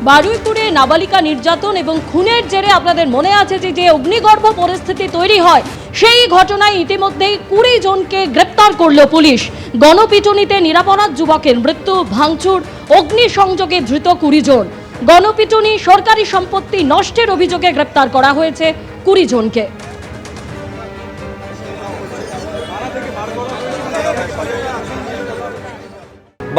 বারুইপুরে নাবালিকা নির্যাতন এবং খুনের জেরে আপনাদের মনে আছে যে অগ্নিগর্ভ পরিস্থিতি তৈরি হয়, সেই ঘটনায় ইতিমধ্যেই 20 জনকে গ্রেপ্তার করল পুলিশ। গণপিটুনিতে নিরাপরাধ যুবকের মৃত্যু, ভাঙচুর, অগ্নিসংযোগে ধৃত 20 জন। গণপিটুনি, সরকারি সম্পত্তি নষ্টের অভিযোগে গ্রেপ্তার করা হয়েছে 20 জনকে।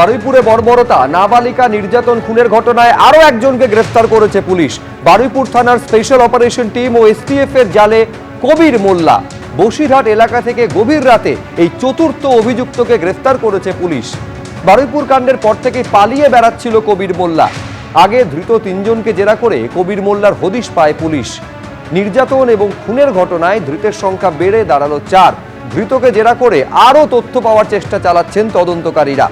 বারুইপুরে বর্বরতা, নাবালিকা নির্যাতন খুনের ঘটনায় আরো একজনকে গ্রেফতার করেছে পুলিশ। বারুইপুর থানার স্পেশাল অপারেশন টিম ও এসটিএফ এর জালে কবির মোল্লা। বসিরহাট এলাকা থেকে গভীর রাতে এই চতুর্থ অভিযুক্তকে গ্রেফতার করেছে পুলিশ। বারুইপুর কাণ্ডের পর থেকে পালিয়ে বেড়াচ্ছিল কবির মোল্লা। আগে ধৃত 3 জনকে জেরা করে কবির মোল্লার হদিশ পায় পুলিশ। নির্যাতন এবং খুনের ঘটনায় ধৃতের সংখ্যা বেড়ে দাঁড়ালো 4। ধৃতকে জেরা করে আরো তথ্য পাওয়ার চেষ্টা চালাচ্ছেন তদন্তকারীরা।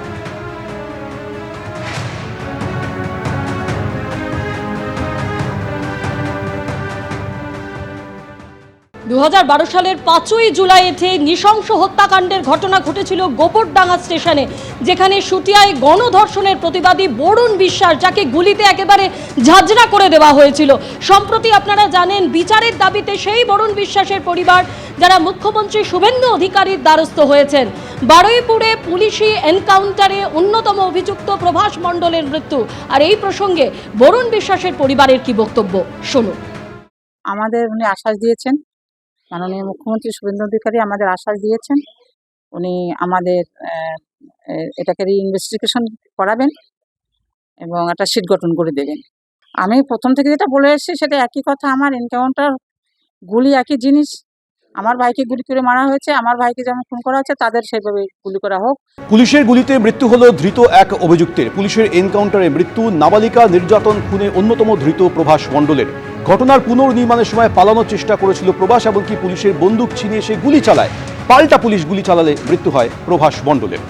2012 সালের 5ই জুলাইতে নৃশংস হত্যাকাণ্ডের ঘটনা ঘটেছিল গোবরডাঙ্গা স্টেশনে, যেখানে শুটিয়ায় গণধর্ষণের প্রতিবাদী বরুণ বিশ্বাস, যাকে গুলিতে একেবারে ঝাঁঝরা করে দেওয়া হয়েছিল। সম্প্রতি আপনারা জানেন, বিচারের দাবিতে সেই বরুণ বিশ্বাসের পরিবার, যারা মুখ্যমন্ত্রী শুভেন্দু অধিকারীর দ্বারস্থ হয়েছেন। বারুইপুরে পুলিশি এনকাউন্টারে অন্যতম অভিযুক্ত প্রভাস মণ্ডলের মৃত্যু। আর এই প্রসঙ্গে বরুণ বিশ্বাসের পরিবারের কি বক্তব্য, শুনুন। আমাদের উনি আশ্বাস দিয়েছেন, মাননীয় মুখ্যমন্ত্রী শুভেন্দু অধিকারী আমাদের আশ্বাস দিয়েছেন, উনি আমাদের এটাকে ইনভেস্টিগেশন করাবেন এবং একটা সিট গঠন করে দেবেন। আমি প্রথম থেকে যেটা বলে এসেছি সেটা একই কথা। আমার এনকাউন্টার, গুলি একই জিনিস। আমার ভাইকে গুলি করে মারা হয়েছে, আমার ভাইকে যেমন খুন করা হচ্ছে তাদের সেইভাবে গুলি করা হোক। পুলিশের গুলিতে মৃত্যু হলো ধৃত এক অভিযুক্তের। পুলিশের এনকাউন্টারে মৃত্যু নাবালিকা নির্যাতন খুনে অন্যতম ধৃত প্রভাস মণ্ডলের। ঘটনার পুনর্নির্মাণের সময় পালানোর চেষ্টা করেছিল প্রভাস, এমনকি পুলিশের বন্দুক ছিনিয়ে সে গুলি চালায়। পাল্টা পুলিশ গুলি চালালে মৃত্যু হয় প্রভাস মণ্ডলের।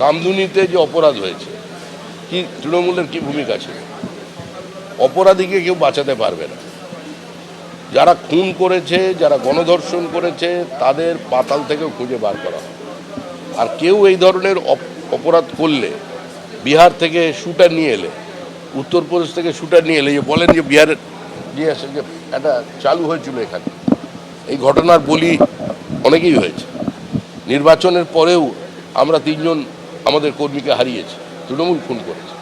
কামদুনিতে যে অপরাধ হয়েছে, কি তৃণমূলের কি ভূমিকা ছিল? অপরাধীকে কেউ বাঁচাতে পারবে না। যারা খুন করেছে, যারা গণধর্ষণ করেছে, তাদের পাতাল থেকেও খুঁজে বার করা হয়। আর কেউ এই ধরনের অপরাধ করলে, বিহার থেকে শুটার নিয়ে এলে, উত্তরপ্রদেশ থেকে শুটার নিয়ে এলে, যে বলেন যে বিহারের যে একটা চালু হয়েছিল এখানে, এই ঘটনার বলি অনেকেই হয়েছে। নির্বাচনের পরেও আমরা 3 জন আমাদের কর্মীকে হারিয়েছি, তৃণমূল খুন করেছে।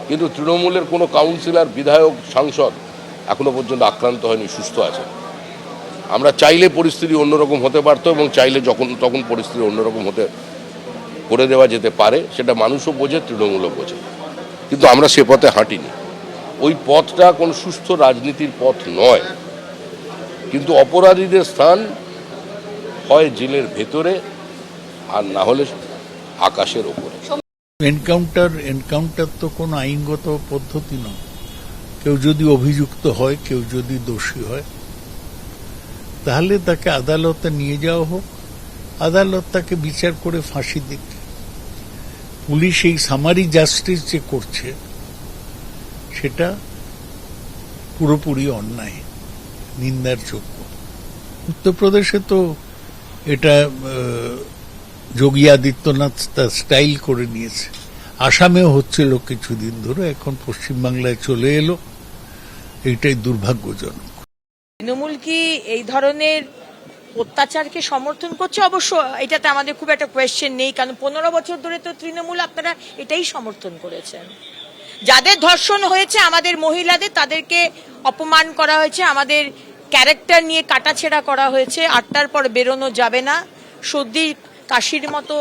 কিন্তু তৃণমূলের কোনো কাউন্সিলর, বিধায়ক, সাংসদ এখনো পর্যন্ত আক্রান্ত হয়নি, সুস্থ আছে। আমরা চাইলে পরিস্থিতি অন্যরকম হতে পারতো, এবং চাইলে তখন পরিস্থিতি অন্যরকম হতে করে দেওয়া যেতে পারে। সেটা মানুষও বোঝে, তৃণমূলও বোঝে। কিন্তু আমরা সে পথে হাঁটিনি। ওই পথটা কোনো সুস্থ রাজনীতির পথ নয়। কিন্তু অপরাধীদের স্থান হয় জেলের ভেতরে, আর না হলে আকাশের ওপরে। এনকাউন্টার তো কোনো আইনগত পদ্ধতি নয়। কেউ যদি অভিযুক্ত হয়, কেউ যদি দোষী হয়, তাহলে তাকে আদালতে নিয়ে যাওয়া হোক, আদালত তাকে বিচার করে ফাঁসি দিক। পুলিশ এই সামারি জাস্টিস যে করছে, সেটা পুরোপুরি অন্যায়, নিন্দার যোগ্য। উত্তরপ্রদেশে তো এটা যোগী আদিত্যনাথ তার স্টাইল করে নিয়েছে। আসামেও হচ্ছিল কিছুদিন ধরে, এখন পশ্চিমবাংলায় চলে এলো। এইটাই দুর্ভাগ্যজনক। তৃণমূল কি এই ধরনের অত্যাচারকে সমর্থন করছে? অবশ্য এটাতে আমাদের খুব একটা কোয়েশ্চেন নেই, কারণ 15 বছর ধরে তো তৃণমূল আপনারা এটাই সমর্থন করেছেন। যাদের ধর্ষণ হয়েছে, আমাদের মহিলাদের, তাদেরকে অপমান করা হয়েছে, আমাদের ক্যারেক্টার নিয়ে কাটাছেঁড়া করা হয়েছে। 8টার পর বেরোনো যাবে না, সর্দি কাশির মতো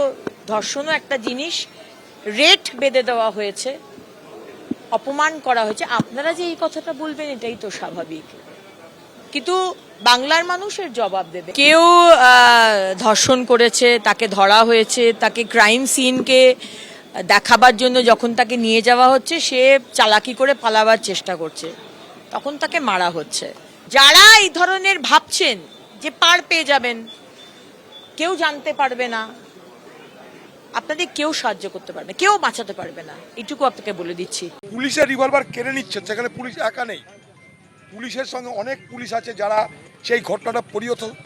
ধর্ষণও একটা জিনিস। রেট বেঁধে দেওয়া হয়েছে, অপমান করা হয়েছে। আপনারা যে এই কথাটা বলবেন, এটাই তো স্বাভাবিক। কিন্তু বাংলার মানুষের জবাব দেবে। কেউ ধর্ষণ করেছে, তাকে ধরা হয়েছে, তাকে ক্রাইম সিনকে দেখাবার জন্য যখন তাকে নিয়ে যাওয়া হচ্ছে, সে চালাকি করে পালাবার চেষ্টা করছে, তখন তাকে মারা হচ্ছে। যারা এই ধরনের ভাবছেন যে পার পেয়ে যাবেন, কেউ জানতে পারবে না, আপনাদের কেউ সাহায্য করতে পারবে না, কেউ বাঁচাতে পারবে না, এটুকু আপনাকে বলে দিচ্ছি। পুলিশের রিভলভার কেড়ে নিচ্ছেন, সেখানে পুলিশ একা নেই, পুলিশের সঙ্গে অনেক পুলিশ আছে যারা সেই ঘটনাটা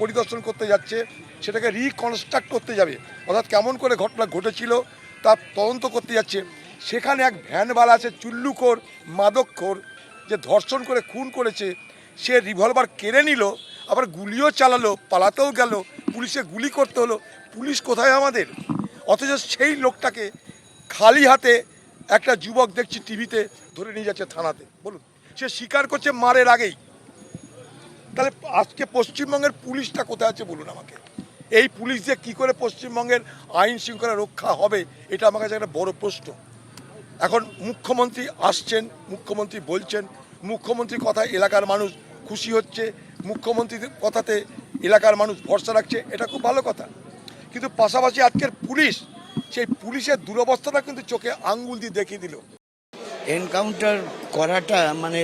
পরিদর্শন করতে যাচ্ছে, সেটাকে রিকনস্ট্রাক্ট করতে যাবে, অর্থাৎ কেমন করে ঘটনা ঘটেছিল তার তদন্ত করতে যাচ্ছে। সেখানে এক ভ্যানওয়ালা আছে চুল্লুখোর মাদকখোর, যে ধর্ষণ করে খুন করেছে, সে রিভলভার কেড়ে নিল, আবার গুলিও চালালো, পালাতেও গেল, পুলিশে গুলি করতে হলো। পুলিশ কোথায় আমাদের? অথচ সেই লোকটাকে খালি হাতে একটা যুবক দেখছি টিভিতে ধরে নিয়ে যাচ্ছে থানাতে। বলুন, সে স্বীকার করছে মারের আগেই। তাহলে আজকে পশ্চিমবঙ্গের পুলিশটা কোথায় আছে বলুন আমাকে? এই পুলিশ দিয়ে কী করে পশ্চিমবঙ্গের আইন শৃঙ্খলা রক্ষা হবে, এটা আমার কাছে একটা বড় প্রশ্ন। এখন মুখ্যমন্ত্রী আসছেন, মুখ্যমন্ত্রী বলছেন, মুখ্যমন্ত্রীর কথায় এলাকার মানুষ খুশি হচ্ছে, মুখ্যমন্ত্রীর কথাতে এলাকার মানুষ ভরসা রাখছে, এটা খুব ভালো কথা। কিন্তু পাশাপাশি আজকের পুলিশ, সেই পুলিশের দুরবস্থাটা কিন্তু চোখে আঙ্গুল দিয়ে দেখিয়ে দিল। এনকাউন্টার করাটা মানে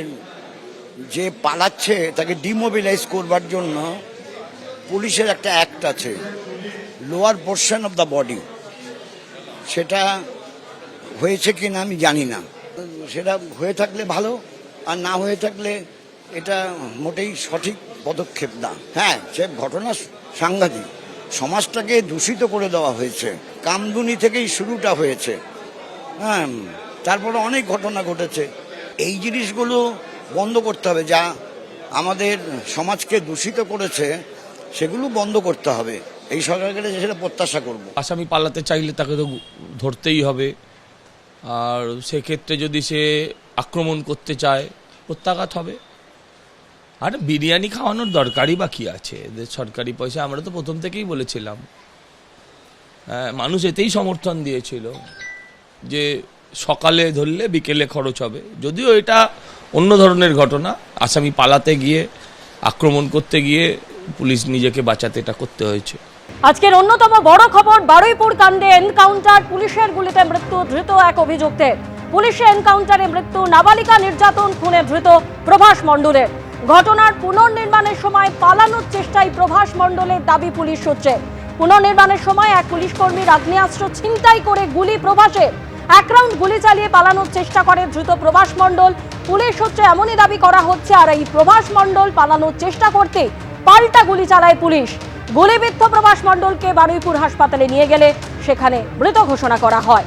যে পালাচ্ছে তাকে ডিমোবিলাইজ করবার জন্য পুলিশের একটা অ্যাক্ট আছে, lower portion of the body, সেটা হয়েছে কি না আমি জানি না। সেটা হয়ে থাকলে ভালো, আর না হয়ে থাকলে এটা মোটেই সঠিক পদক্ষেপ না। হ্যাঁ, সে ঘটনা সাংঘাতিক, সমাজটাকে দূষিত করে দেওয়া হয়েছে, কামদুনি থেকেই শুরুটা হয়েছে। হ্যাঁ, তারপরে অনেক ঘটনা ঘটেছে। এই জিনিসগুলো বন্ধ করতে হবে, যা আমাদের সমাজকে দূষিত করেছে সেগুলো বন্ধ করতে হবে। এই সরকারের কাছে সেটা প্রত্যাশা করব। আসামি পালাতে চাইলে তাকে তো ধরতেই হবে, আর সেক্ষেত্রে যদি সে আক্রমণ করতে চায় প্রত্যাঘাত হবে। আর বিরিয়ানি খাওয়ানোর দরকারই বা কী আছে, এদের সরকারি পয়সা, আমরা তো প্রথম থেকেই বলেছিলাম। হ্যাঁ, মানুষ এতেই সমর্থন দিয়েছিল যে সকালে ধরলে বিকেলে খরচ হবে। যদিও এটা অন্য ধরনের ঘটনা, আসামি পালাতে গিয়ে আক্রমণ করতে গিয়ে পুলিশ নিজেকে বাঁচাতে এটা করতে হয়েছে। আজকের অন্যতম বড় খবর, বারুইপুর কাণ্ডে এনকাউন্টার, পুলিশের গুলিতে মৃত্যু ধৃত এক অভিযুক্তের। পুলিশের এনকাউন্টারে মৃত্যু, নাবালিকা নির্যাতন খুনে ধৃত প্রভাস মণ্ডলের। ঘটনার পুনর্নির্মাণের সময় পালানোর চেষ্টায় প্রভাস মণ্ডলের দাবি পুলিশ সূত্রে। পুনর্নির্মাণের সময় এক পুলিশ কর্মীর আগ্নেয়াস্ত্র ছিনতাই করে গুলি প্রভাসের। এক রাউন্ড গুলি চালিয়ে পালানোর চেষ্টা করে ধৃত প্রভাস মণ্ডল। পুলিশ সূত্রে এমনই দাবি করা হচ্ছে, আর এই প্রভাস মণ্ডল পালানোর চেষ্টা করতে পাল্টা গুলি চালায় পুলিশ। গুলিবিদ্ধ প্রভাস মণ্ডলকে বারুইপুর হাসপাতালে নিয়ে গেলে সেখানে মৃত ঘোষণা করা হয়।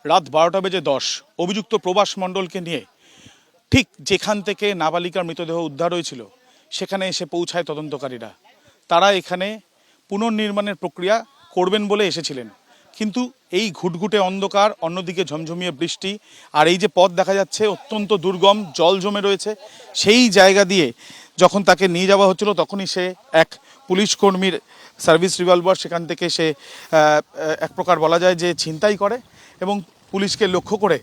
রাত 12:10 অভিযুক্ত প্রভাস মণ্ডলকে নিয়ে ঠিক যেখান থেকে নাবালিকার মৃতদেহ উদ্ধার হয়েছিল সেখানে এসে পৌঁছায় তদন্তকারীরা। তারা এখানে পুনর্নির্মাণের প্রক্রিয়া করবেন বলে এসেছিলেন, কিন্তু এই ঘুটঘুটে অন্ধকার, অন্যদিকে ঝমঝমিয়ে বৃষ্টি, আর এই যে পথ দেখা যাচ্ছে অত্যন্ত দুর্গম, জল জমে রয়েছে, সেই জায়গা দিয়ে যখন তাকে নিয়ে যাওয়া হচ্ছিল তখনই সে এক পুলিশ কর্মীর সার্ভিস রিভলভার সেখান থেকে সে এক প্রকার বলা যায় যে ছিনতাই করে এবং পুলিশকে লক্ষ্য করে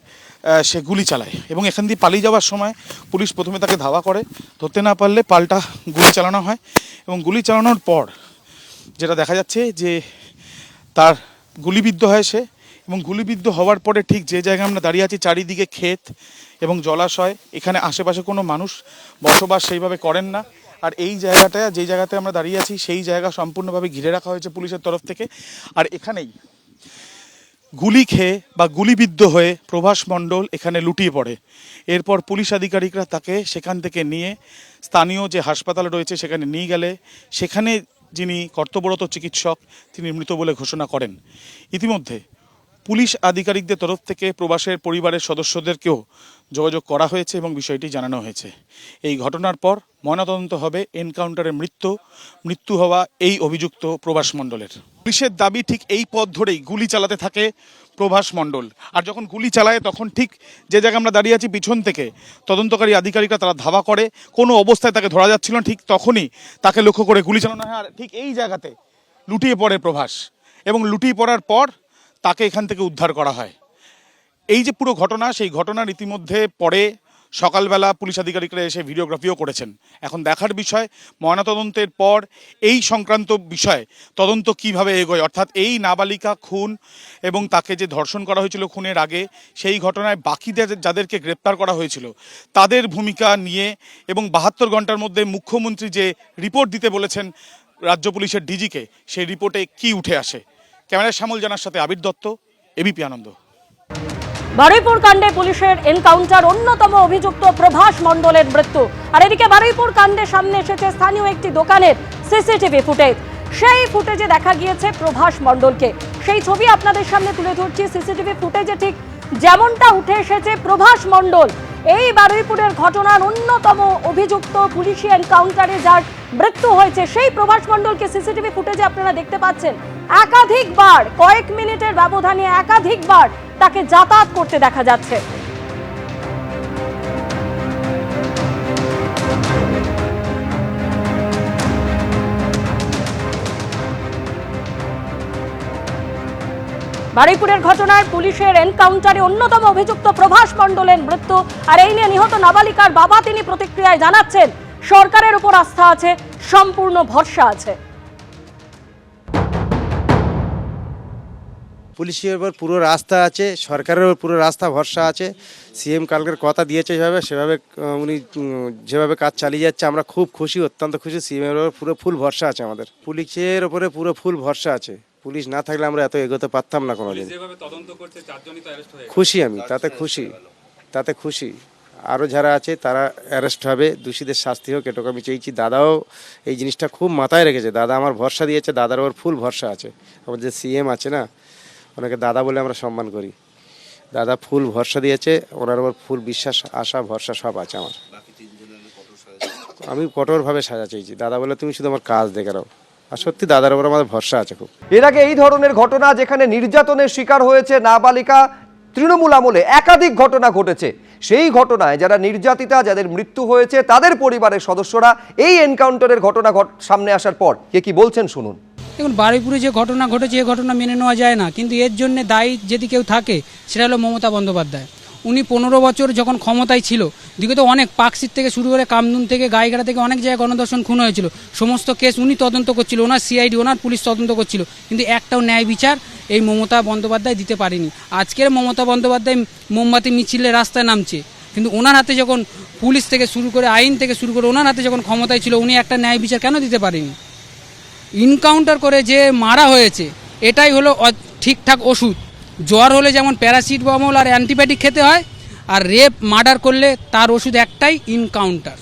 সে গুলি চালায়। এবং এখান দিয়ে পালিয়ে যাওয়ার সময় পুলিশ প্রথমে তাকে ধাওয়া করে, ধরতে না পারলে পাল্টা গুলি চালানো হয়। এবং গুলি চালানোর পর যেটা দেখা যাচ্ছে যে তার গুলিবিদ্ধ হয় সে, এবং গুলিবিদ্ধ হওয়ার পরে ঠিক যে জায়গায় আমরা দাঁড়িয়ে আছি চারিদিকে ক্ষেত এবং জলাশয়, এখানে আশেপাশে কোনো মানুষ বসবাস সেইভাবে করেন না। আর এই জায়গাটা, যেই জায়গাতে আমরা দাঁড়িয়ে আছি সেই জায়গা সম্পূর্ণভাবে ঘিরে রাখা হয়েছে পুলিশের তরফ থেকে। আর এখানেই গুলি খেয়ে বা গুলিবিদ্ধ হয়ে প্রভাস মণ্ডল এখানে লুটিয়ে পড়ে। এরপর পুলিশ আধিকারিকরা তাকে সেখান থেকে নিয়ে স্থানীয় যে হাসপাতাল রয়েছে সেখানে নিয়ে গেলে সেখানে যিনি কর্তব্যরত চিকিৎসক তিনি মৃত বলে ঘোষণা করেন। ইতিমধ্যে পুলিশ আধিকারিকদের তরফ থেকে প্রবাসের পরিবারের সদস্যদেরকেও যোগাযোগ করা হয়েছে এবং বিষয়টি জানানো হয়েছে। এই ঘটনার পর ময়নাতদন্ত হবে এনকাউন্টারে মৃত্যু হওয়া এই অভিযুক্ত প্রভাস মণ্ডলের। পুলিশের দাবি ঠিক এই পথ ধরেই গুলি চালাতে থাকে প্রভাস মণ্ডল। আর যখন গুলি চালায় তখন ঠিক যে জায়গায় আমরা দাঁড়িয়ে আছি পিছন থেকে তদন্তকারী আধিকারিকরা তারা ধাওয়া করে, কোনো অবস্থায় তাকে ধরা যাচ্ছিল না, ঠিক তখনই তাকে লক্ষ্য করে গুলি চালানো হয়। আর ঠিক এই জায়গাতে লুটিয়ে পড়ে প্রভাস, এবং লুটিয়ে পড়ার পর তাকে এখান থেকে উদ্ধার করা হয়। এই যে পুরো ঘটনা, সেই ঘটনার ইতিমধ্যে পরে সকালবেলা পুলিশ আধিকারিকরা এসে ভিডিওগ্রাফিও করেছেন। এখন দেখার বিষয় ময়নাতদন্তের পর এই সংক্রান্ত বিষয়ে তদন্ত কিভাবে এগোয়, অর্থাৎ এই নাবালিকা খুন এবং তাকে যে ধর্ষণ করা হয়েছিল খুনের আগে, সেই ঘটনায় বাকিদের যাদেরকে গ্রেপ্তার করা হয়েছিল তাদের ভূমিকা নিয়ে এবং 72 ঘন্টার মধ্যে মুখ্যমন্ত্রী যে রিপোর্ট দিতে বলেছেন রাজ্য পুলিশের ডিজিকে, সেই রিপোর্টে কি উঠে আসে। ক্যামেরায় শ্যামল জানার সাথে আবির দত্ত, এবিপি আনন্দ। বারুইপুর কাণ্ডে পুলিশের এনকাউন্টার, অন্যতম অভিযুক্ত প্রভাস মণ্ডলের মৃত্যু। আর এদিকে বারুইপুর কাণ্ডে সামনে এসেছে স্থানীয় একটি দোকানের সিসিটিভি ফুটেজ। সেই ফুটেজে দেখা গিয়েছে প্রভাস মণ্ডলকে। সেই ছবি আপনাদের সামনে তুলে ধরছি। সিসিটিভি ফুটেজে ঠিক যেমনটা উঠে এসেছে, প্রভাস মণ্ডল এই বারুইপুরের ঘটনার অন্যতম অভিযুক্ত, পুলিশি এনকাউন্টারে যার মৃত্যু হয়েছে, সেই প্রভাস মণ্ডলকে সিসিটিভি ফুটেজে আপনারা দেখতে পাচ্ছেন। একাধিকবার, কয়েক মিনিটের ব্যবধানে একাধিকবার তাকে যাতায়াত করতে দেখা যাচ্ছে। বারুইপুরের ঘটনায় পুলিশের এনকাউন্টারে অন্যতম অভিযুক্ত প্রভাস মণ্ডলের মৃত্যু। আর এই নিয়ে নিহত নাবালিকার বাবা তিনি প্রতিক্রিয়ায় জানাচ্ছেন, সরকারের উপর আস্থা আছে, সম্পূর্ণ ভরসা আছে। পুলিশের উপর পুরো রাস্তা আছে, সরকারের উপর পুরো রাস্তা ভরসা আছে। সিএম কালকের কথা দিয়েছে সেভাবে উনি যেভাবে কাজ চালিয়ে যাচ্ছে, আমরা খুব খুশি, অত্যন্ত খুশি। সিএমের উপর পুরো ফুল ভরসা আছে আমাদের, পুলিশের উপরে পুরো ফুল ভরসা আছে। পুলিশ না থাকলে আমরা এত এগোতে পারতাম না কোনোদিন। খুশি আমি, তাতে খুশি। আরও যারা আছে তারা অ্যারেস্ট হবে, দোষীদের শাস্তি হোক, এটুকু আমি চেয়েছি। দাদাও এই জিনিসটা খুব মাথায় রেখেছে, দাদা আমার ভরসা দিয়েছে, দাদার ওপর ফুল ভরসা আছে। আমাদের যে সিএম আছে না, ওনাকে দাদা বলে আমরা সম্মান করি। দাদা ফুল ভরসা দিয়েছে, ওনার ওপর ফুল বিশ্বাস, আশা, ভরসা সব আছে আমার। আমি কঠোরভাবে সাজা চেয়েছি, দাদা বলে তুমি শুধু আমার কাজ দেখে নাও। আর সত্যি দাদার ওপর আমাদের ভরসা আছে খুব। এর আগে এই ধরনের ঘটনা, যেখানে নির্যাতনের শিকার হয়েছে নাবালিকা, তৃণমূল আমলে একাধিক ঘটনা ঘটেছে। সেই ঘটনায় যারা নির্যাতিতা, যাদের মৃত্যু হয়েছে, তাদের পরিবারের সদস্যরা এই এনকাউন্টারের ঘটনা সামনে আসার পর কে কি বলছেন শুনুন। দেখুন, বারুইপুরে যে ঘটনা ঘটেছে, এই ঘটনা মেনে নেওয়া যায় না, কিন্তু এর জন্য দায়ী যদি কেউ থাকে সেটা হলো মমতা বন্দ্যোপাধ্যায়। উনি 15 বছর যখন ক্ষমতায় ছিল, দিকে তো অনেক পাকশিট থেকে শুরু করে কামদুন থেকে গাইঘাটা থেকে অনেক জায়গায় গণধর্ষণ খুন হয়েছিল। সমস্ত কেস উনি তদন্ত করছিল, ওনার সিআইডি, ওনার পুলিশ তদন্ত করছিল, কিন্তু একটাও ন্যায় বিচার এই মমতা বন্দ্যোপাধ্যায় দিতে পারেনি। আজকের মমতা বন্দ্যোপাধ্যায় মোমবাতি মিছিলে রাস্তায় নামছে, কিন্তু ওনার হাতে যখন পুলিশ থেকে শুরু করে আইন থেকে শুরু করে ওনার হাতে যখন ক্ষমতায় ছিল, উনি একটা ন্যায় বিচার কেন দিতে পারেনি? ইনকাউন্টার করে যে মারা হয়েছে, এটাই হলো ঠিকঠাক ওষুধ। জ্বর হলে যেমন প্যারাসিটামল আর অ্যান্টিবায়োটিক খেতে হয়, আর রেপ মার্ডার করলে তার ওষুধ একটাই, ইনকাউন্টার।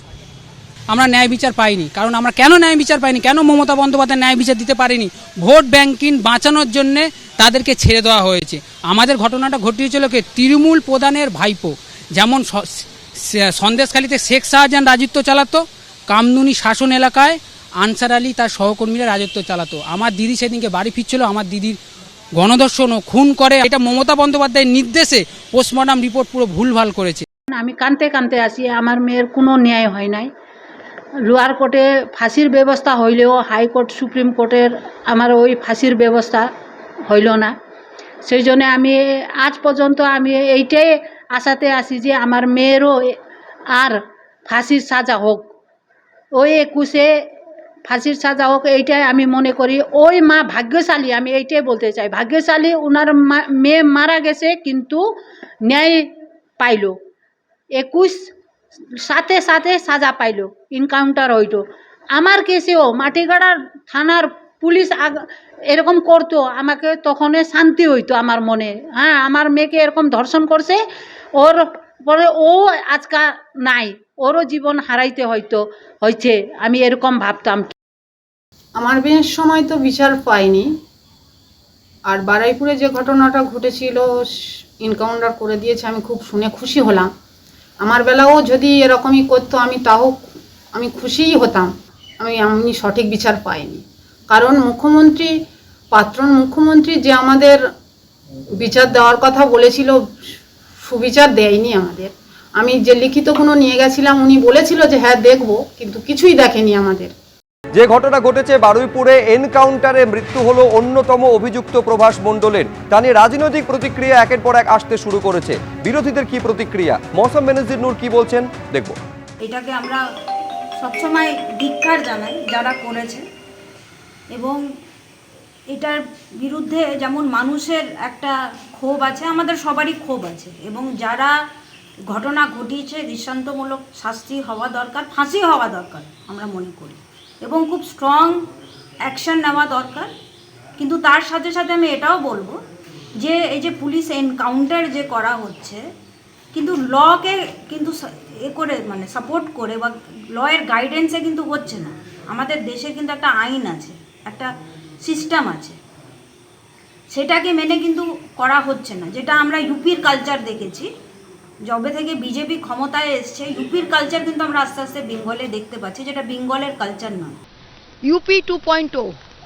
আমরা ন্যায় বিচার পাইনি, কারণ আমরা কেন ন্যায় বিচার পাইনি, কেন মমতা বন্দ্যোপাধ্যায় ন্যায় বিচার দিতে পারেনি? ভোট ব্যাংকিং বাঁচানোর জন্যে তাদেরকে ছেড়ে দেওয়া হয়েছে। আমাদের ঘটনাটা ঘটিয়েছিল কে? তৃণমূল প্রধানের ভাইপো। যেমন সন্দেশখালীতে শেখ শাহজাহান রাজত্ব চালাতো, কামদুনি শাসন এলাকায় আনসার আলী তার সহকর্মীরা রাজত্ব চালাতো। আমার দিদি সেদিনকে বাড়ি ফিরছিল, আমার দিদির গণধর্ষণ ও খুন করে। এটা মমতা বন্দ্যোপাধ্যায়ের নির্দেশে পোস্টমর্টম রিপোর্ট পুরো ভুলভাল করেছে। আমি কানতে আসি, আমার মেয়ের কোনো ন্যায় হয় নাই। লোয়ার কোর্টে ফাঁসির ব্যবস্থা হইলেও হাইকোর্ট, সুপ্রিম কোর্টের আমার ওই ফাঁসির ব্যবস্থা হইল না। সেই জন্য আমি আজ পর্যন্ত আমি এইটাই আশাতে আছি যে আমার মেয়েরও আর ফাঁসির সাজা হোক, ওই 21-এ ফাঁসির সাজা হোক, এইটাই আমি মনে করি। ওই মা ভাগ্যশালী, আমি এইটাই বলতে চাই, ভাগ্যশালী। ওনার মেয়ে মারা গেছে কিন্তু ন্যায় পাইল, 21 সাথে সাজা পাইল, ইনকাউন্টার হইল। আমার কেসেও মাটিগাড়ার থানার পুলিশ এরকম করতো, আমাকে তখন শান্তি হইতো আমার মনে। হ্যাঁ, আমার মেয়েকে এরকম ধর্ষণ করছে, ওর পরে ও আজকাল নাই, ওরও জীবন হারাইতে হয়েছে, আমি এরকম ভাবতাম। আমার বিয়ের সময় তো বিচার পাইনি। আর বারুইপুরে যে ঘটনাটা ঘটেছিল, এনকাউন্টার করে দিয়েছে, আমি খুব শুনে খুশি হলাম। আমার বেলাও যদি এরকমই করতো আমি খুশিই হতাম। আমি সঠিক বিচার পাইনি, কারণ প্রাক্তন মুখ্যমন্ত্রী যে আমাদের বিচার দেওয়ার কথা বলেছিল, সুবিচার দেয়নি আমাদের। আমি যে লিখিত কোনো নিয়ে গেছিলাম, উনি বলেছিল যে হ্যাঁ দেখব, কিন্তু কিছুই দেখেনি আমাদের। যে ঘটনা ঘটেছে বারুইপুরে, এনকাউন্টারে মৃত্যু হলো অন্যতম অভিযুক্ত প্রভাস মণ্ডলের। তা নিয়ে রাজনৈতিক প্রতিক্রিয়া একের পর এক আসতে শুরু করেছে। বিরোধীদের কি প্রতিক্রিয়া, মৌসম বেনজির নূর কি বলছেন দেখব। এটাকে আমরা সবসময় ধিক্কার জানাই যারা করেছে, এবং এটার বিরুদ্ধে যেমন মানুষের একটা ক্ষোভ আছে, আমাদের সবারই ক্ষোভ আছে, এবং যারা ঘটনা ঘটিয়েছে দৃষ্টান্তমূলক শাস্তি হওয়া দরকার, ফাঁসি হওয়া দরকার আমরা মনে করি, এবং খুব স্ট্রং অ্যাকশন নেওয়া দরকার। কিন্তু তার সাথে সাথে আমি এটাও বলবো যে এই যে পুলিশ এনকাউন্টার যে করা হচ্ছে, কিন্তু লকে কিন্তু করে মানে সাপোর্ট করে বা লয়ের গাইডেন্সে কিন্তু হচ্ছে না। আমাদের দেশে কিন্তু একটা আইন আছে, একটা সিস্টেম আছে, সেটাকে মেনে কিন্তু করা হচ্ছে না। যেটা আমরা ইউপির কালচার দেখেছি, যবে থেকে বিজেপি ক্ষমতায় এসছে, ইউপির কালচার কিন্তু আমরা আস্তে আস্তে বেঙ্গলে দেখতে পাচ্ছি, যেটা বেঙ্গলের কালচার নয়। ইউপি 2.0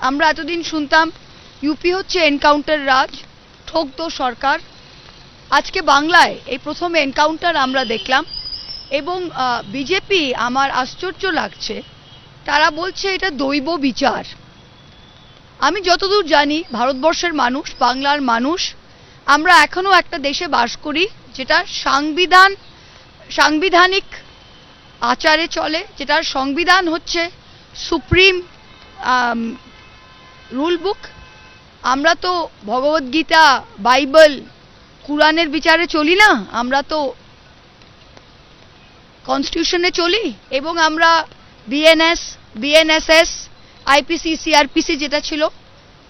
আমরা এতদিন শুনতাম ইউপি হচ্ছে এনকাউন্টার রাজ, ঠকতো সরকার। আজকে বাংলায় এই প্রথম এনকাউন্টার আমরা দেখলাম, এবং বিজেপি, আমার আশ্চর্য লাগছে, তারা বলছে এটা দৈব বিচার। আমি যতদূর জানি ভারতবর্ষের মানুষ, বাংলার মানুষ, আমরা এখনো একটা দেশে বাস করি যেটা সাংবিধানিক আচারে চলে, যেটার সংবিধান হচ্ছে সুপ্রিম রুল বুক। আমরা তো ভগবদ্গীতা, বাইবেল, কুরআনের বিচারে চলি না, আমরা তো কনস্টিটিউশনে চলি, এবং আমরা বিএনএস, বিএনএসএস, আইপিসি, সিআরপিসি যেটা ছিল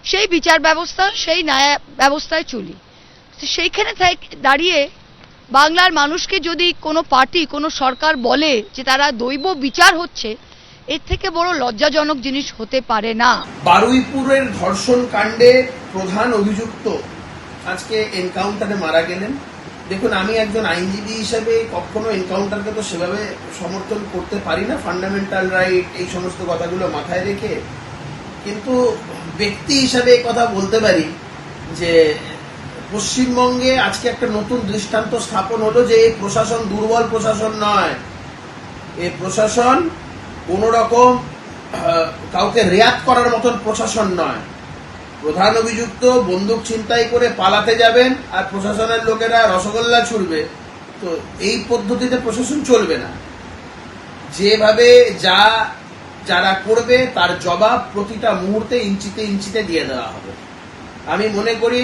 সেই বিচার ব্যবস্থা, সেই ন্যায় ব্যবস্থায় চলি। সেইখানে দাঁড়িয়ে বাংলার মানুষকে যদি কোনো পার্টি, কোনো সরকার বলে যে তারা দৈব বিচার হচ্ছে, এর থেকে বড় লজ্জাজনক জিনিস হতে পারে না। বারুইপুরের ধর্ষণ কাণ্ডে প্রধান অভিযুক্ত আজকে এনকাউন্টারে মারা গেলেন। দেখুন, আমি একজন আইনজীবী হিসেবে কখনো এনকাউন্টারকে তো সেভাবে সমর্থন করতে পারি না, ফান্ডামেন্টাল রাইট এই সমস্ত কথাগুলো মাথায় রেখে। কিন্তু ব্যক্তি হিসাবে কথা বলতে পারি যে পশ্চিমবঙ্গে আজকে একটা নতুন দৃষ্টান্ত স্থাপন হলো যে এই প্রশাসন দুর্বল প্রশাসন নয়, এই প্রশাসন কোন রকম কাউকে রেয়াত করার মতন প্রশাসন নয়। প্রধান অভিযুক্ত বন্দুক ছিনতাই করে পালাতে যাবেন আর প্রশাসনের লোকেরা রসগোল্লা ছুড়বে, তো এই পদ্ধতিতে প্রশাসন চলবে না। যেভাবে যারা করবে তার জবাব প্রতিটা মুহূর্তে ইঞ্চিতে ইঞ্চিতে দিয়ে দেওয়া হবে। আমি মনে করি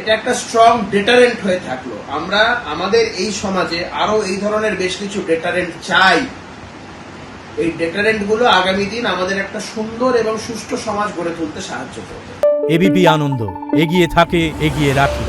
এটা একটা স্ট্রং ডেটারেন্ট হয়ে থাকলো। আমরা আমাদের এই সমাজে আরো এই ধরনের বেশ কিছু ডেটারেন্ট চাই। এই ডেটারেন্ট গুলো আগামী দিন আমাদের একটা সুন্দর এবং সুষ্ঠু সমাজ গড়ে তুলতে সাহায্য করবে। এবিপি আনন্দ, এগিয়ে থাকে, এগিয়ে রাখে।